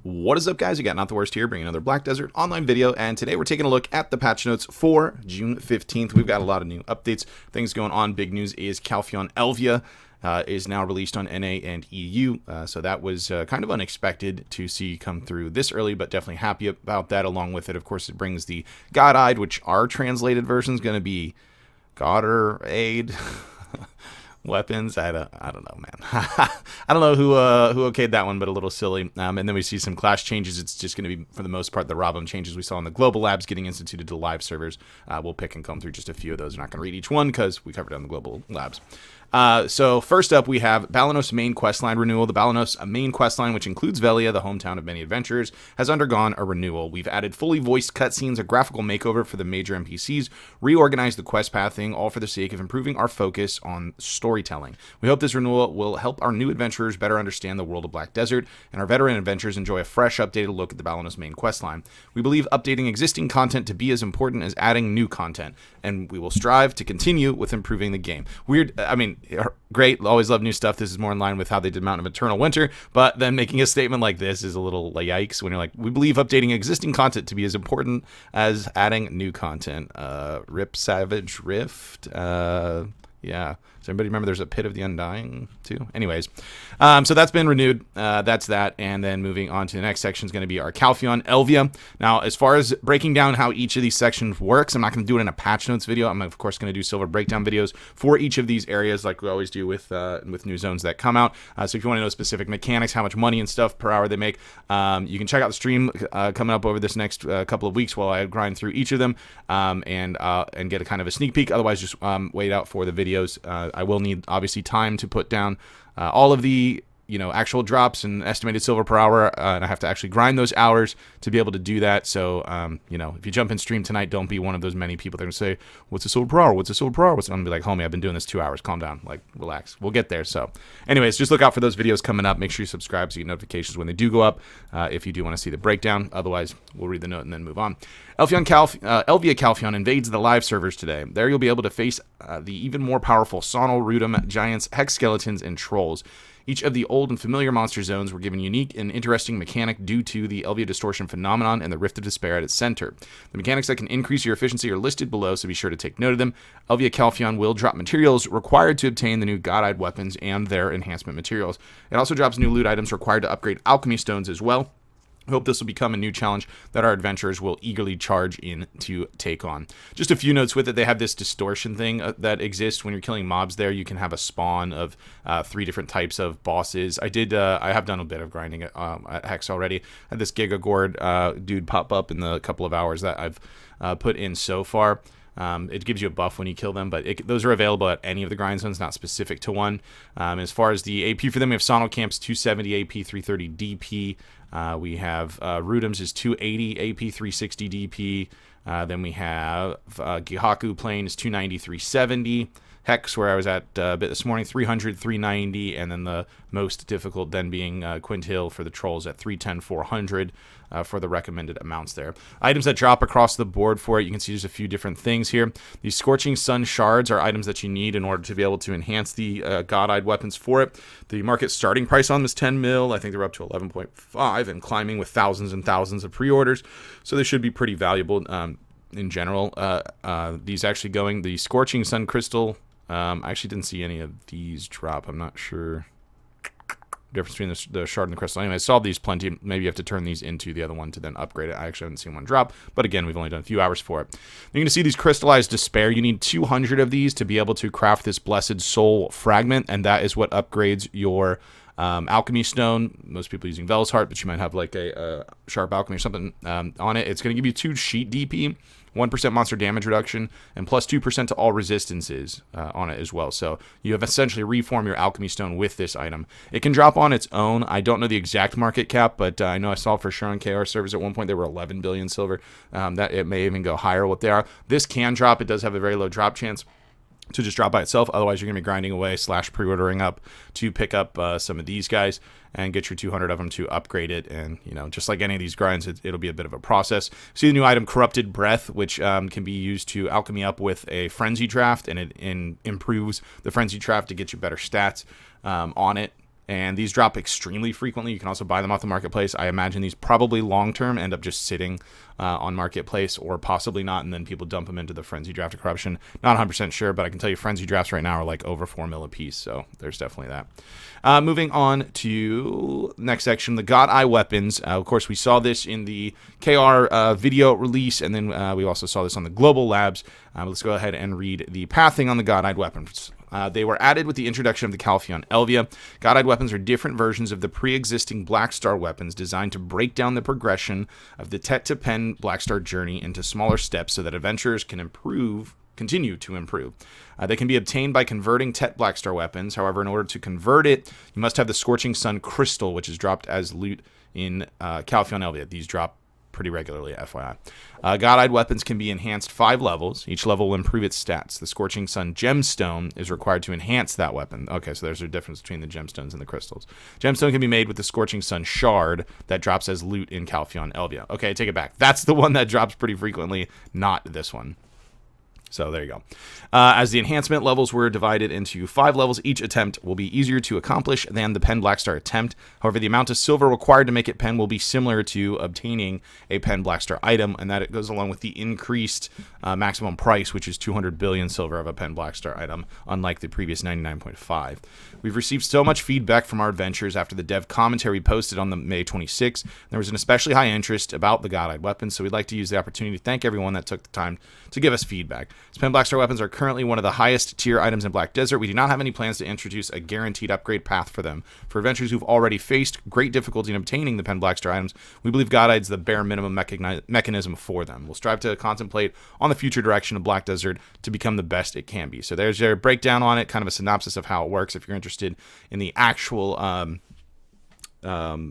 What is up, guys? You got NotTheWorst here, bringing another Black Desert online video, and today we're taking a look at the patch notes for June 15th. We've got a lot of new updates, things going on. Big news is Calpheon Elvia is now released on NA and EU, so that was kind of unexpected to see come through this early, but definitely happy about that. Along with it, of course, it brings the Godr-Ayed, which our translated version is going to be Godr-Ayed. Weapons, I don't know, man. I don't know who okayed that one, but a little silly. And then we see some class changes. It's just going to be, for the most part, the Robin changes we saw in the global labs getting instituted to live servers. We'll pick and come through just a few of those. We're not going to read each one because we covered it on the global labs. So first up, we have Balenos main questline renewal. The Balenos main questline, which includes Vellia, the hometown of many adventurers, has undergone a renewal. We've added fully voiced cutscenes, a graphical makeover for the major NPCs, reorganized the quest pathing, all for the sake of improving our focus on storytelling. We hope this renewal will help our new adventurers better understand the world of Black Desert, and our veteran adventurers enjoy a fresh, updated look at the Balenos main questline. We believe updating existing content to be as important as adding new content, and we will strive to continue with improving the game. Great, always love new stuff. This is more in line with how they did Mountain of Eternal Winter, but then making a statement like this is a little yikes when you're like, we believe updating existing content to be as important as adding new content. Rip Savage Rift. Yeah. Does anybody remember there's a Pit of the Undying too? Anyways, so that's been renewed. That's that. And then moving on to the next section is going to be our Calpheon Elvia. Now, as far as breaking down how each of these sections works, I'm not going to do it in a patch notes video. I'm, of course, going to do silver breakdown videos for each of these areas like we always do with new zones that come out. So if you want to know specific mechanics, how much money and stuff per hour they make, you can check out the stream coming up over this next couple of weeks while I grind through each of them and get a kind of a sneak peek. Otherwise, just wait out for the videos. I will need, obviously, time to put down all of the actual drops and estimated silver per hour, and I have to actually grind those hours to be able to do that. So, if you jump in stream tonight, don't be one of those many people that are going to say, what's a silver per hour? What's a silver per hour? I'm going to be like, homie, I've been doing this 2 hours. Calm down. Like, relax. We'll get there. So, anyways, just look out for those videos coming up. Make sure you subscribe so you get notifications when they do go up if you do want to see the breakdown. Otherwise, we'll read the note and then move on. Elvia Calpheon invades the live servers today. There you'll be able to face the even more powerful Sonal, Rudum, Giants, Hex Skeletons, and Trolls. Each of the old and familiar monster zones were given unique and interesting mechanic due to the Elvia distortion phenomenon and the Rift of Despair at its center. The mechanics that can increase your efficiency are listed below, so be sure to take note of them. Elvia Calpheon will drop materials required to obtain the new Godr-Ayed weapons and their enhancement materials. It also drops new loot items required to upgrade alchemy stones as well. I hope this will become a new challenge that our adventurers will eagerly charge in to take on. Just a few notes with it. They have this distortion thing that exists when you're killing mobs there. You can have a spawn of 3 different types of bosses. I have done a bit of grinding at Hex already. I had this Gigagord dude pop up in the couple of hours that I've put in so far. It gives you a buff when you kill them, but those are available at any of the grind zones, not specific to one. As far as the AP for them, we have Sonal Camps 270 AP, 330 DP. We have Rudums is 280 AP, 360 DP. Then we have Gihaku Plane is 290, 370. Hex, where I was at a bit this morning, 300, 390, and then the most difficult then being Quint Hill for the Trolls at 310, 400 for the recommended amounts there. Items that drop across the board for it, you can see there's a few different things here. These Scorching Sun Shards are items that you need in order to be able to enhance the Godr-Ayed weapons for it. The market starting price on them is 10 mil. I think they're up to 11.5 and climbing with thousands and thousands of pre-orders, so they should be pretty valuable in general. These actually going, the Scorching Sun Crystal, I actually didn't see any of these drop. I'm not sure the difference between the shard and the crystal. Anyway, I saw these plenty. Maybe you have to turn these into the other one to then upgrade it. I actually haven't seen one drop, but again, we've only done a few hours for it. You're going to see these Crystallized Despair. You need 200 of these to be able to craft this Blessed Soul Fragment, and that is what upgrades your alchemy stone. Most people using Vell's Heart, but you might have like a sharp alchemy or something on it. It's going to give you 2 sheet DP, 1% monster damage reduction, and plus 2% to all resistances on it as well. So you have essentially reformed your alchemy stone with this item. It can drop on its own. I don't know the exact market cap, but I know I saw for sure on KR servers at one point they were 11 billion silver. That it may even go higher what they are. This can drop. It does have a very low drop chance to just drop by itself. Otherwise, you're going to be grinding away / pre-ordering up to pick up some of these guys and get your 200 of them to upgrade it. And, just like any of these grinds, it'll be a bit of a process. See the new item, Corrupted Breath, which can be used to alchemy up with a Frenzy Draft, and it improves the Frenzy Draft to get you better stats on it. And these drop extremely frequently. You can also buy them off the marketplace. I imagine these probably long-term end up just sitting on marketplace, or possibly not, and then people dump them into the Frenzy Draft of Corruption. Not 100% sure, but I can tell you Frenzy Drafts right now are like over 4 mil a piece, so there's definitely that. Moving on to next section, the Godr-Ayed weapons. Of course, we saw this in the KR video release, and then we also saw this on the Global Labs. Let's go ahead and read the pathing on the Godr-Ayed weapons. They were added with the introduction of the Calpheon Elvia. Godr-Ayed weapons are different versions of the pre-existing Black Star weapons designed to break down the progression of the Tet to Pen Black Star journey into smaller steps so that adventurers can continue to improve. They can be obtained by converting Tet Black Star weapons. However, in order to convert it, you must have the Scorching Sun Crystal, which is dropped as loot in Calpheon Elvia. These drop pretty regularly, FYI. Godr-Ayed weapons can be enhanced 5 levels. Each level will improve its stats. The Scorching Sun Gemstone is required to enhance that weapon. Okay, so there's a difference between the gemstones and the crystals. Gemstone can be made with the Scorching Sun Shard that drops as loot in Calpheon Elvia. Okay, take it back. That's the one that drops pretty frequently, not this one. So there you go. As the enhancement levels were divided into 5 levels, each attempt will be easier to accomplish than the Pen Black Star attempt. However, the amount of silver required to make it pen will be similar to obtaining a Pen Black Star item, and that it goes along with the increased maximum price, which is 200 billion silver of a Pen Black Star item, unlike the previous 99.5. We've received so much feedback from our adventures after the dev commentary posted on the May 26th. There was an especially high interest about the Godr-Ayed weapons, so we'd like to use the opportunity to thank everyone that took the time to give us feedback. Pen Black Star weapons are currently one of the highest tier items in Black Desert. We do not have any plans to introduce a guaranteed upgrade path for them. For adventurers who've already faced great difficulty in obtaining the Pen Black Star items, we believe Godr-Ayed's the bare minimum mechanism for them. We'll strive to contemplate on the future direction of Black Desert to become the best it can be. So there's their breakdown on it, kind of a synopsis of how it works. If you're interested in the actual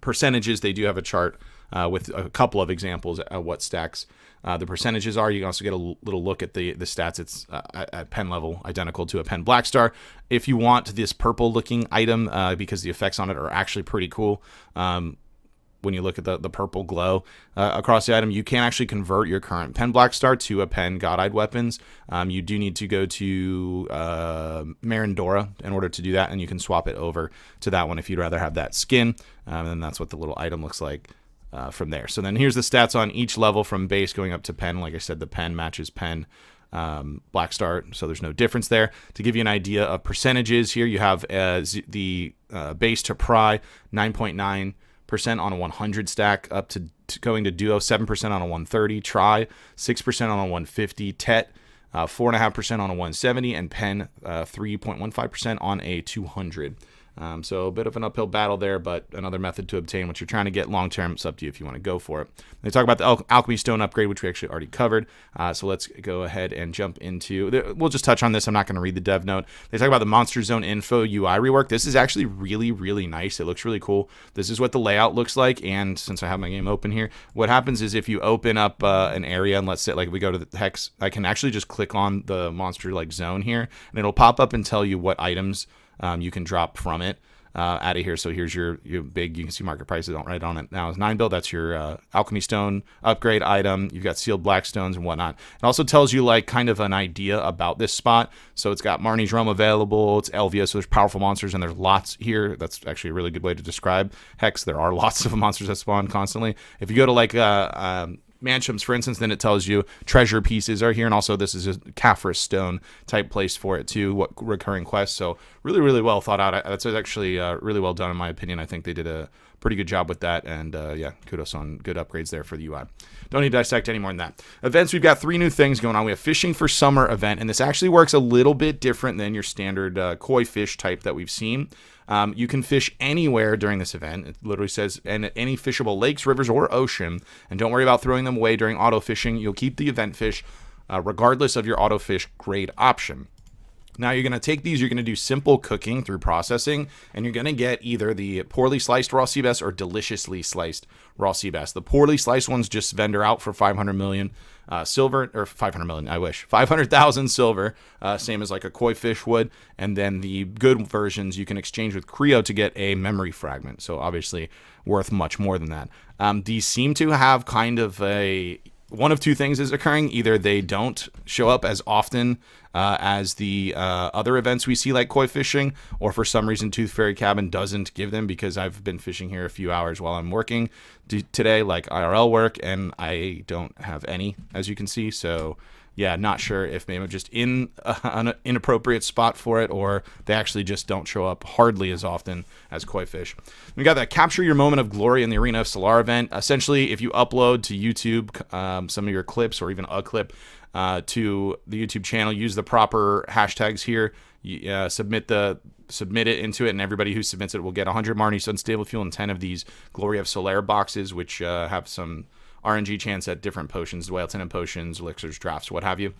percentages, they do have a chart with a couple of examples of what stacks the percentages are. You can also get a little look at the stats. It's at pen level, identical to a Pen Black Star. If you want this purple looking item, because the effects on it are actually pretty cool, when you look at the purple glow across the item, you can actually convert your current Pen Black Star to a Pen Godr-Ayed weapons. You do need to go to Marindora in order to do that, and you can swap it over to that one if you'd rather have that skin. And that's what the little item looks like from there. So then here's the stats on each level from base going up to Pen. Like I said, the Pen matches Pen Black Star, so there's no difference there. To give you an idea of percentages, here you have the base to Pry, 9.9% on a 100 stack, up to going to Duo, 7% on a 130, Try, 6% on a 150, Tet, 4.5% on a 170, and Pen, 3.15% on a 200. So a bit of an uphill battle there, but another method to obtain what you're trying to get long-term. It's up to you if you want to go for it. They talk about the Alchemy Stone upgrade, which we actually already covered. So let's go ahead and jump into... We'll just touch on this. I'm not going to read the dev note. They talk about the Monster Zone Info UI rework. This is actually really, really nice. It looks really cool. This is what the layout looks like, and since I have my game open here, what happens is if you open up an area, and let's say like we go to the Hex, I can actually just click on the monster like zone here, and it'll pop up and tell you what items you can drop from it out of here. So here's your big, you can see market prices right on it now is 9 bill. That's your Alchemy Stone upgrade item. You've got sealed black stones and whatnot. It also tells you like kind of an idea about this spot. So it's got Marnie's Realm available. It's Elvia, so there's powerful monsters, and there's lots here. That's actually a really good way to describe Hex. There are lots of monsters that spawn constantly. If you go to like Mansions, for instance, then it tells you treasure pieces are here, and also this is a Caphras stone type place for it too, what recurring quests. So really, really well thought out. That's actually really well done in my opinion. I think they did a pretty good job with that, and yeah, kudos on good upgrades there for the UI. Don't need to dissect any more than that. Events, we've got 3 new things going on. We have Fishing for Summer event, and this actually works a little bit different than your standard koi fish type that we've seen. You can fish anywhere during this event. It literally says in any fishable lakes, rivers, or ocean, and don't worry about throwing them away during auto fishing. You'll keep the event fish regardless of your auto fish grade option. Now you're going to take these, you're going to do simple cooking through processing, and you're going to get either the poorly sliced raw sea bass or deliciously sliced raw sea bass. The poorly sliced ones just vendor out for 500 million silver, or 500 million, I wish, 500,000 silver, same as like a koi fish would, and then the good versions you can exchange with Creo to get a memory fragment, so obviously worth much more than that. These seem to have kind of a one of two things is occurring. Either they don't show up as often as the other events we see, like koi fishing, or for some reason Tooth Fairy Cabin doesn't give them, because I've been fishing here a few hours while I'm working today, like IRL work, and I don't have any, as you can see. So yeah, not sure if maybe I'm just in an inappropriate spot for it, or they actually just don't show up hardly as often as koi fish. We got that Capture Your Moment of Glory in the Arena of Solar event. Essentially, if you upload to YouTube some of your clips, or even a clip to the YouTube channel, use the proper hashtags here, submit it into it, and everybody who submits it will get 100 Marnie's Unstable Fuel and 10 of these Glory of Solar boxes, which have some RNG chance at different potions, Whale Tenant potions, elixirs, drafts, what have you,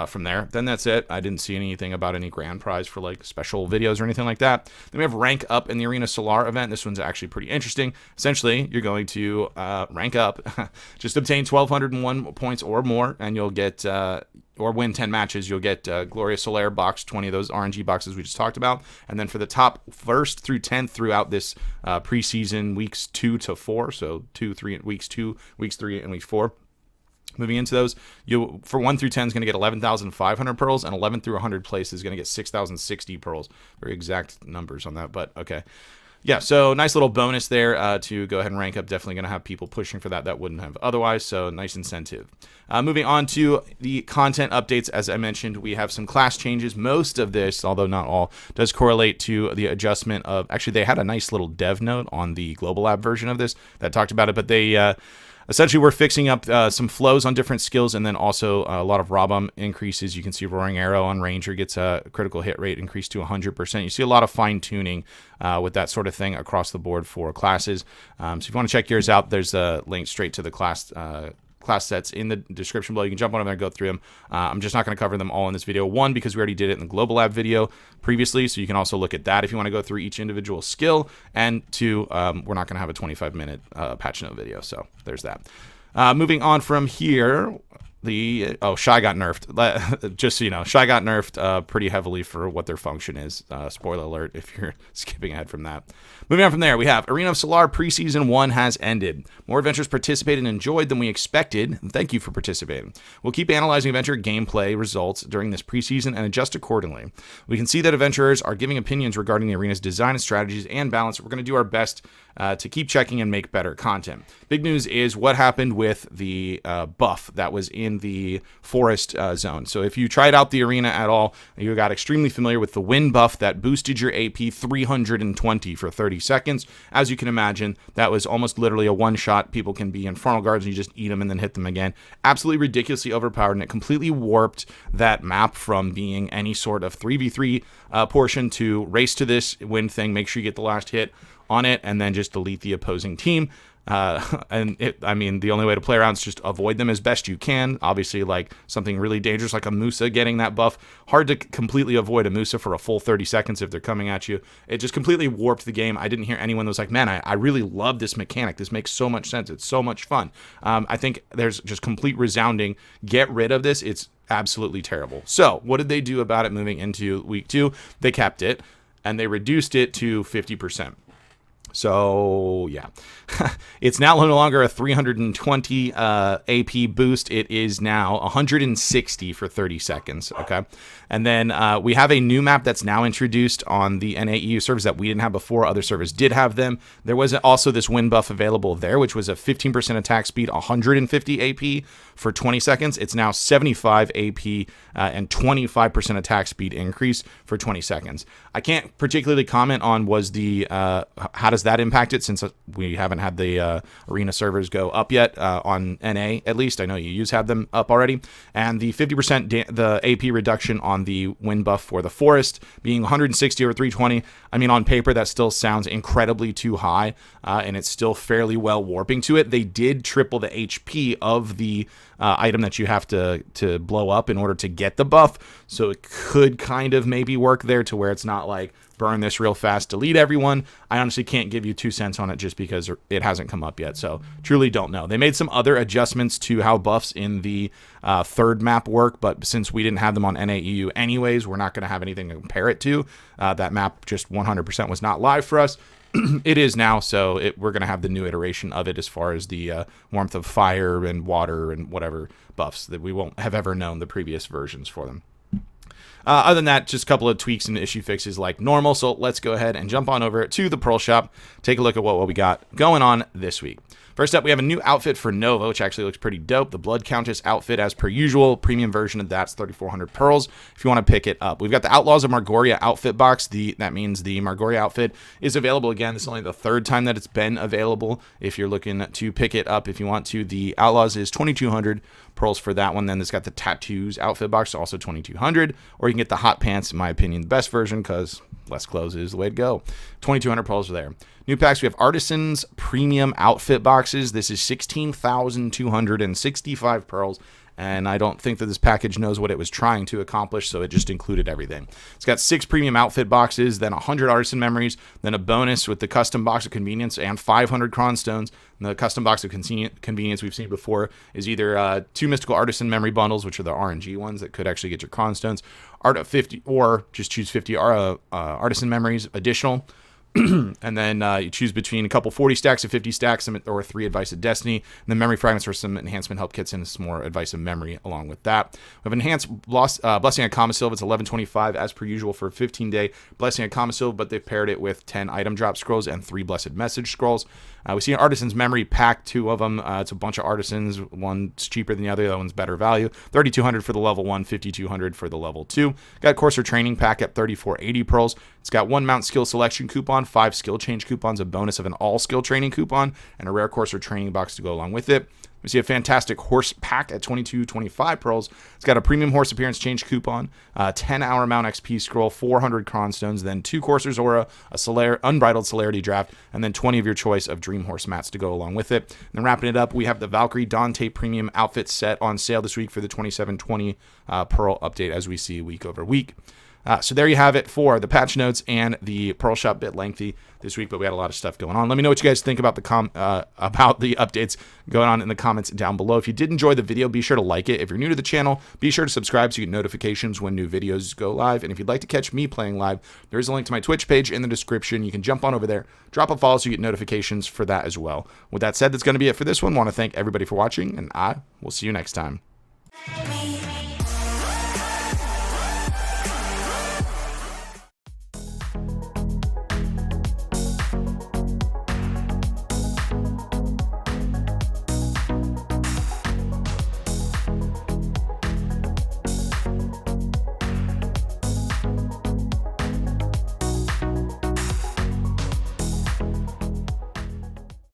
from there. Then that's it. I didn't see anything about any grand prize for like special videos or anything like that. Then we have Rank Up in the Arena Solar event. This one's actually pretty interesting. Essentially, you're going to rank up, just obtain 1,201 points or more, and you'll get, or win 10 matches, you'll get Gloria Solar box, 20 of those RNG boxes we just talked about. And then for the top 1st through 10th throughout this preseason weeks 2 to 4, so weeks 2, weeks 3, and week 4. Moving into those, you for 1 through 10 is going to get 11,500 pearls, and 11 through 100 place is going to get 6,060 pearls. Very exact numbers on that, but okay. Yeah, so nice little bonus there to go ahead and rank up. Definitely going to have people pushing for that wouldn't have otherwise, so nice incentive. Moving on to the content updates, as I mentioned, we have some class changes. Most of this, although not all, does correlate to the adjustment of... Actually, they had a nice little dev note on the Global Lab version of this that talked about it, but they... Essentially, we're fixing up some flows on different skills, and then also a lot of raw bump increases. You can see Roaring Arrow on Ranger gets a critical hit rate increased to 100%. You see a lot of fine-tuning with that sort of thing across the board for classes. So if you want to check yours out, there's a link straight to the class sets in the description below. You can jump on them and go through them. I'm just not going to cover them all in this video. One, because we already did it in the Global Lab video previously, so you can also look at that if you want to go through each individual skill. And two, we're not going to have a 25-minute patch note video, so there's that. Moving on from here, Shy got nerfed. Just so you know, Shy got nerfed pretty heavily for what their function is. Spoiler alert if you're skipping ahead from that. Moving on from there, we have Arena of Solar Preseason 1 has ended. More adventurers participated and enjoyed than we expected. Thank you for participating. We'll keep analyzing adventure gameplay results during this preseason and adjust accordingly. We can see that adventurers are giving opinions regarding the arena's design and strategies and balance. We're going to do our best to keep checking and make better content. Big news is what happened with the buff that was in the forest zone. So if you tried out the arena at all, you got extremely familiar with the wind buff that boosted your AP 320 for 30 seconds. As you can imagine, that was almost literally a one-shot. People can be infernal guards and you just eat them and then hit them again. Absolutely ridiculously overpowered, and it completely warped that map from being any sort of 3v3 portion to race to this wind thing, make sure you get the last hit on it, and then just delete the opposing team. The only way to play around is just avoid them as best you can. Obviously, like something really dangerous like a Musa getting that buff, hard to completely avoid a Musa for a full 30 seconds if they're coming at you. It just completely warped the game. I didn't hear anyone that was like, man, I really love this mechanic. This makes so much sense. It's so much fun. I think there's just complete resounding, get rid of this. It's absolutely terrible. So what did they do about it moving into week 2? They kept it, and they reduced it to 50%. So, yeah, it's now no longer a 320 AP boost. It is now 160 for 30 seconds, okay? And then we have a new map that's now introduced on the NAEU servers that we didn't have before. Other servers did have them. There was also this wind buff available there, which was a 15% attack speed, 150 AP for 20 seconds. It's now 75 AP and 25% attack speed increase for 20 seconds. I can't particularly comment on how does that impact it, since we haven't had the arena servers go up yet on NA, at least. I know you have them up already. And the 50% the AP reduction on the wind buff for the forest being 160 over 320. I mean, on paper, that still sounds incredibly too high, and it's still fairly well warping to it. They did triple the HP of the item that you have to blow up in order to get the buff, so it could kind of maybe work there to where it's not like burn this real fast, delete everyone. I honestly can't give you 2 cents on it just because it hasn't come up yet, so truly don't know. They made some other adjustments to how buffs in the third map work, but since we didn't have them on NAEU anyways, we're not going to have anything to compare it to. That map just 100% was not live for us. it is now, so we're going to have the new iteration of it as far as the warmth of fire and water and whatever buffs that we won't have ever known the previous versions for them. Other than that, just a couple of tweaks and issue fixes like normal. So let's go ahead and jump on over to the Pearl Shop, take a look at what we got going on this week. First up, we have a new outfit for Nova, which actually looks pretty dope. The Blood Countess outfit, as per usual. Premium version of that's 3,400 pearls if you want to pick it up. We've got the Outlaws of Margoria outfit box. That means the Margoria outfit is available again. This is only the third time that it's been available. If you're looking to pick it up, if you want to, the Outlaws is 2,200 pearls for that one. Then it's got the Tattoos outfit box, also 2,200. Or you can get the Hot Pants, in my opinion, the best version, because less clothes is the way to go. 2,200 pearls are there. New packs, we have Artisans Premium Outfit Boxes. This is 16,265 pearls, and I don't think that this package knows what it was trying to accomplish, so it just included everything. It's got 6 Premium Outfit Boxes, then 100 Artisan Memories, then a bonus with the Custom Box of Convenience and 500 Cron Stones. And the Custom Box of Convenience we've seen before is either 2 Mystical Artisan Memory Bundles, which are the RNG ones that could actually get your Cron Stones, Art of 50, or just choose 50 Artisan Memories additional. And then you choose between a couple 40 stacks of 50 stacks or 3 Advice of Destiny. And then memory fragments for some enhancement help kits and some more Advice of Memory along with that. We have enhanced Blessing on Common-Sylve. It's 1125 as per usual for a 15-day Blessing on Common-Sylve, but they've paired it with 10 item drop scrolls and 3 Blessed Message scrolls. We see an Artisan's Memory pack, 2 of them. It's a bunch of Artisans. One's cheaper than the other one's better value. 3,200 for the level 1, 5,200 for the level 2. Got Courser Training pack at 3,480 pearls. It's got 1 Mount Skill Selection coupon, 5 Skill Change coupons, a bonus of an All Skill Training coupon, and a rare Courser Training box to go along with it. We see a fantastic horse pack at 2,225 pearls. It's got a premium horse appearance change coupon, 10-hour Mount XP scroll, 400 Cron Stones, then 2 Courser's Aura, a Unbridled Celerity draft, and then 20 of your choice of Dream Horse mats to go along with it. And then wrapping it up, we have the Valkyrie Dante premium outfit set on sale this week for the 2720 Pearl update, as we see week over week. So there you have it for the patch notes and the Pearl Shop. Bit lengthy this week, but we had a lot of stuff going on. Let me know what you guys think about the updates going on in the comments down below. If you did enjoy the video, be sure to like it. If you're new to the channel, be sure to subscribe so you get notifications when new videos go live. And if you'd like to catch me playing live, there is a link to my Twitch page in the description. You can jump on over there, drop a follow so you get notifications for that as well. With that said, that's going to be it for this one. I want to thank everybody for watching, and I will see you next time.